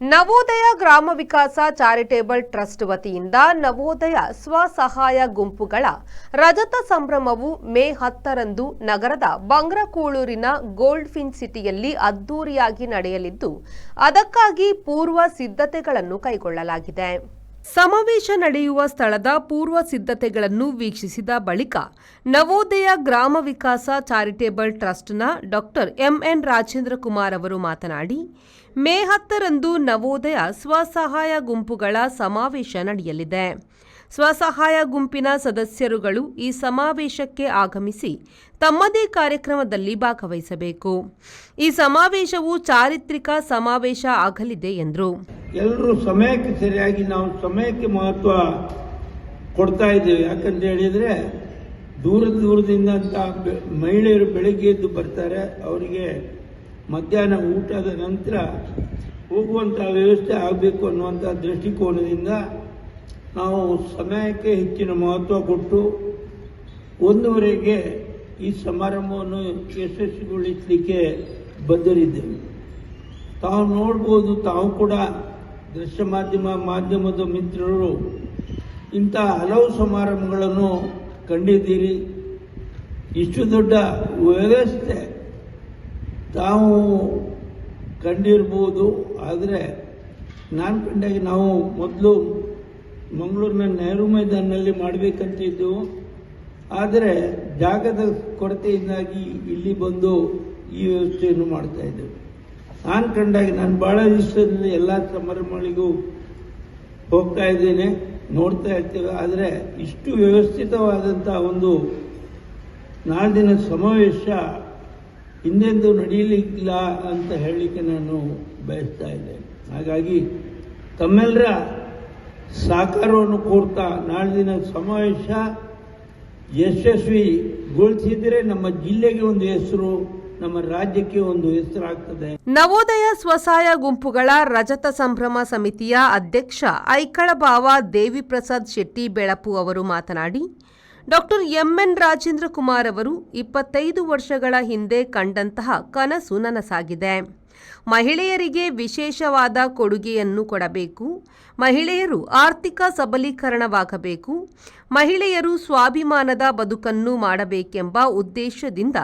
ನವೋದಯ ಗ್ರಾಮ ವಿಕಾಸ charitable trust ವತಿಯಿಂದ ನವೋದಯ ಸ್ವಸಹಾಯ ಗುಂಪುಗಳ ರಜತ ಸಂಭ್ರಮವು ಮೇ 10ರಂದು ನಗರದ ಬಂಗ್ರಕೂಳೂರಿನ ಗೋಲ್ಡ್ ಫಿನ್ ಸಿಟಿಯಲ್ಲಿ ಅದ್ದೂರಿಯಾಗಿ ನಡೆಯಲಿದ್ದು ಅದಕ್ಕಾಗಿ ಪೂರ್ವ ಸಿದ್ಧತೆಗಳನ್ನು ಕೈಗೊಳ್ಳಲಾಗಿದೆ. ಸಮಾವೇಶ ನಡೆಯುವ ಸ್ಥಳದ ಪೂರ್ವ ಸಿದ್ಧತೆಗಳನ್ನು ವೀಕ್ಷಿಸಿದ ಬಳಿಕ ನವೋದಯ ಗ್ರಾಮ ವಿಕಾಸ ಚಾರಿಟೇಬಲ್ ಟ್ರಸ್ಟ್ನ ಡಾಕ್ಟರ್ ಎಂಎನ್ ರಾಜೇಂದ್ರ ಕುಮಾರ್ ಅವರು ಮಾತನಾಡಿ, ಮೇ 10ರಂದು ನವೋದಯ ಸ್ವಸಹಾಯ ಗುಂಪುಗಳ ಸಮಾವೇಶ ನಡೆಯಲಿದೆ. ಸ್ವಸಹಾಯ ಗುಂಪಿನ ಸದಸ್ಯರುಗಳು ಈ ಸಮಾವೇಶಕ್ಕೆ ಆಗಮಿಸಿ ತಮ್ಮದೇ ಕಾರ್ಯಕ್ರಮದಲ್ಲಿ ಭಾಗವಹಿಸಬೇಕು. ಈ ಸಮಾವೇಶವು ಚಾರಿತ್ರಿಕ ಸಮಾವೇಶ ಆಗಲಿದೆ ಎಂದರು. ಎಲ್ಲರೂ ಸಮಯಕ್ಕೆ ಸರಿಯಾಗಿ ನಾವು ಸಮಯಕ್ಕೆ ಮಹತ್ವ ಕೊಡ್ತಾ ಇದ್ದೇವೆ. ಯಾಕಂತ ಹೇಳಿದ್ರೆ ದೂರದಿಂದ ಅಂತ ಮಹಿಳೆಯರು ಬೆಳಗ್ಗೆ ಎದ್ದು ಬರ್ತಾರೆ, ಅವರಿಗೆ ಮಧ್ಯಾಹ್ನ ಊಟದ ನಂತರ ಹೋಗುವಂಥ ವ್ಯವಸ್ಥೆ ಆಗಬೇಕು ಅನ್ನುವಂಥ ದೃಷ್ಟಿಕೋನದಿಂದ ನಾವು ಸಮಯಕ್ಕೆ ಹೆಚ್ಚಿನ ಮಹತ್ವ ಕೊಟ್ಟು 1:30ಗೆ ಈ ಸಮಾರಂಭವನ್ನು ಯಶಸ್ವಿಗೊಳಿಸಲಿಕ್ಕೆ ಬದ್ಧರಿದ್ದೇವೆ. ತಾವು ನೋಡ್ಬೋದು, ತಾವು ಕೂಡ ದೃಶ್ಯ ಮಾಧ್ಯಮದ ಮಿತ್ರರು ಇಂಥ ಹಲವು ಸಮಾರಂಭಗಳನ್ನು ಕಂಡಿದ್ದೀರಿ. ಇಷ್ಟು ದೊಡ್ಡ ವ್ಯವಸ್ಥೆ ತಾವು ಕಂಡಿರ್ಬೋದು. ಆದರೆ ನಾನು ಕಂಡಾಗ ನಾವು ಮೊದಲು ಮಂಗಳೂರಿನ ನೆಹರು ಮೈದಾನಲ್ಲಿ ಮಾಡಬೇಕಂತಿದ್ದೆವು. ಆದರೆ ಜಾಗದ ಕೊರತೆಯಿಂದಾಗಿ ಇಲ್ಲಿ ಬಂದು ಈ ವ್ಯವಸ್ಥೆಯನ್ನು ಮಾಡ್ತಾ ಇದ್ದೇವೆ. ನಾನು ಕಂಡಾಗ ನಾನು ಬಹಳ ಇಷ್ಟದಲ್ಲಿ ಎಲ್ಲ ಸಮಾರಂಭಗಳಿಗೂ ಹೋಗ್ತಾ ಇದ್ದೇನೆ, ನೋಡ್ತಾ ಇರ್ತೇವೆ. ಆದರೆ ಇಷ್ಟು ವ್ಯವಸ್ಥಿತವಾದಂಥ ಒಂದು ನಾಳಿನ ಸಮಾವೇಶ ಹಿಂದೆಂದೂ ನಡೆಯಲಿಕ್ಕಿಲ್ಲ ಅಂತ ಹೇಳಲಿಕ್ಕೆ ನಾನು ಬಯಸ್ತಾ ಇದ್ದೇನೆ. ಹಾಗಾಗಿ ತಮ್ಮೆಲ್ಲರ ಸಹಕಾರವನ್ನು ಕೋರ್ತಾ ನಾಳಿನ ಸಮಾವೇಶ ಯಶಸ್ವಿಗೊಳಿಸಿದರೆ ನಮ್ಮ ಜಿಲ್ಲೆಗೆ ಒಂದು ಹೆಸರು, ನಮ್ಮ ರಾಜ್ಯಕ್ಕೆ ಒಂದು ಹೆಸರಾಗ್ತದೆ. ನವೋದಯ ಸ್ವಸಹಾಯ ಗುಂಪುಗಳ ರಜತ ಸಂಭ್ರಮ ಸಮಿತಿಯ ಅಧ್ಯಕ್ಷ ಐಕಳಬಾವ ದೇವಿಪ್ರಸಾದ್ ಶೆಟ್ಟಿ ಬೆಳಪು ಅವರು ಮಾತನಾಡಿ, ಡಾಕ್ಟರ್ ಎಂಎನ್ ರಾಜೇಂದ್ರ ಕುಮಾರ್ ಅವರು 25 ವರ್ಷಗಳ ಹಿಂದೆ ಕಂಡಂತಹ ಕನಸು ನನಸಾಗಿದೆ. ಮಹಿಳೆಯರಿಗೆ ವಿಶೇಷವಾದ ಕೊಡುಗೆಯನ್ನು ಕೊಡಬೇಕು, ಮಹಿಳೆಯರು ಆರ್ಥಿಕ ಸಬಲೀಕರಣವಾಗಬೇಕು, ಮಹಿಳೆಯರು ಸ್ವಾಭಿಮಾನದ ಬದುಕನ್ನು ಮಾಡಬೇಕೆಂಬ ಉದ್ದೇಶದಿಂದ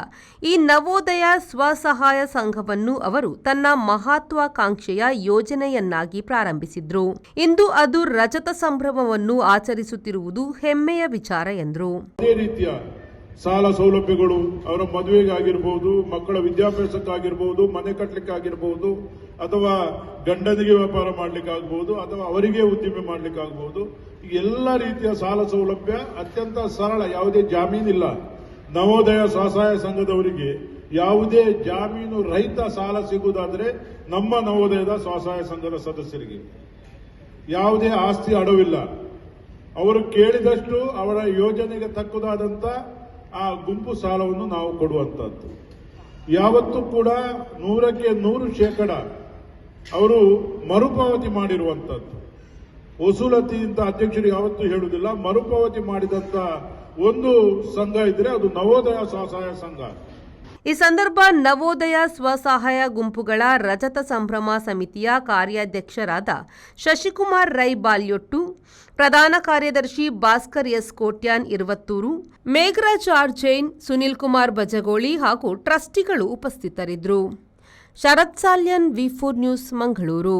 ಈ ನವೋದಯ ಸ್ವಸಹಾಯ ಸಂಘವನ್ನು ಅವರು ತನ್ನ ಮಹತ್ವಾಕಾಂಕ್ಷೆಯ ಯೋಜನೆಯನ್ನಾಗಿ ಪ್ರಾರಂಭಿಸಿದ್ರು. ಇಂದು ಅದು ರಜತ ಸಂಭ್ರಮವನ್ನು ಆಚರಿಸುತ್ತಿರುವುದು ಹೆಮ್ಮೆಯ ವಿಚಾರ ಎಂದರು. ಸಾಲ ಸೌಲಭ್ಯಗಳು ಅವರ ಮದುವೆಗಾಗಿರ್ಬೋದು, ಮಕ್ಕಳ ವಿದ್ಯಾಭ್ಯಾಸಕ್ಕಾಗಿರ್ಬೋದು, ಮನೆ ಕಟ್ಟಲಿಕ್ಕಾಗಿರ್ಬೋದು, ಅಥವಾ ಗಂಡನಿಗೆ ವ್ಯಾಪಾರ ಮಾಡಲಿಕ್ಕಾಗಬಹುದು, ಅಥವಾ ಅವರಿಗೆ ಉದ್ದಿಮೆ ಮಾಡಲಿಕ್ಕಾಗಬಹುದು. ಎಲ್ಲ ರೀತಿಯ ಸಾಲ ಸೌಲಭ್ಯ ಅತ್ಯಂತ ಸರಳ, ಯಾವುದೇ ಜಾಮೀನಿಲ್ಲ. ನವೋದಯ ಸ್ವಸಹಾಯ ಸಂಘದವರಿಗೆ ಯಾವುದೇ ಜಾಮೀನು ರಹಿತ ಸಾಲ ಸಿಗುವುದಾದರೆ ನಮ್ಮ ನವೋದಯದ ಸ್ವಸಹಾಯ ಸಂಘದ ಸದಸ್ಯರಿಗೆ ಯಾವುದೇ ಆಸ್ತಿ ಅಡವಿಲ್ಲ. ಅವರು ಕೇಳಿದಷ್ಟು ಅವರ ಯೋಜನೆಗೆ ತಕ್ಕುದಾದಂಥ ಆ ಗುಂಪು ಸಾಲವನ್ನು ನಾವು ಕೊಡುವಂಥದ್ದು. ಯಾವತ್ತೂ ಕೂಡ 100ಕ್ಕೆ 100% ಅವರು ಮರುಪಾವತಿ ಮಾಡಿರುವಂಥದ್ದು. ವಸೂಲತಿ ಅಂತ ಅಧ್ಯಕ್ಷರು ಯಾವತ್ತೂ ಹೇಳುವುದಿಲ್ಲ. ಮರುಪಾವತಿ ಮಾಡಿದಂಥ ಒಂದು ಸಂಘ ಇದ್ರೆ ಅದು ನವೋದಯ ಸ್ವಸಹಾಯ ಸಂಘ. ಈ ಸಂದರ್ಭ ನವೋದಯ ಸ್ವಸಹಾಯ ಗುಂಪುಗಳ ರಜತ ಸಂಭ್ರಮ ಸಮಿತಿಯ ಕಾರ್ಯಾಧ್ಯಕ್ಷರಾದ ಶಶಿಕುಮಾರ್ ರೈ ಬಾಲ್ಯೊಟ್ಟು, ಪ್ರಧಾನ ಕಾರ್ಯದರ್ಶಿ ಭಾಸ್ಕರ್ ಎಸ್ ಕೋಟ್ಯಾನ್ ಇರುವತ್ತೂರು, ಮೇಘರಾಜ್ ಆರ್ ಜೈನ್, ಸುನಿಲ್ ಕುಮಾರ್ ಬಜಗೋಳಿ ಹಾಗೂ ಟ್ರಸ್ಟಿಗಳು ಉಪಸ್ಥಿತರಿದ್ದರು. ಶರತ್ ಸಾಲ್ಯನ್, ವಿ4 ನ್ಯೂಸ್, ಮಂಗಳೂರು.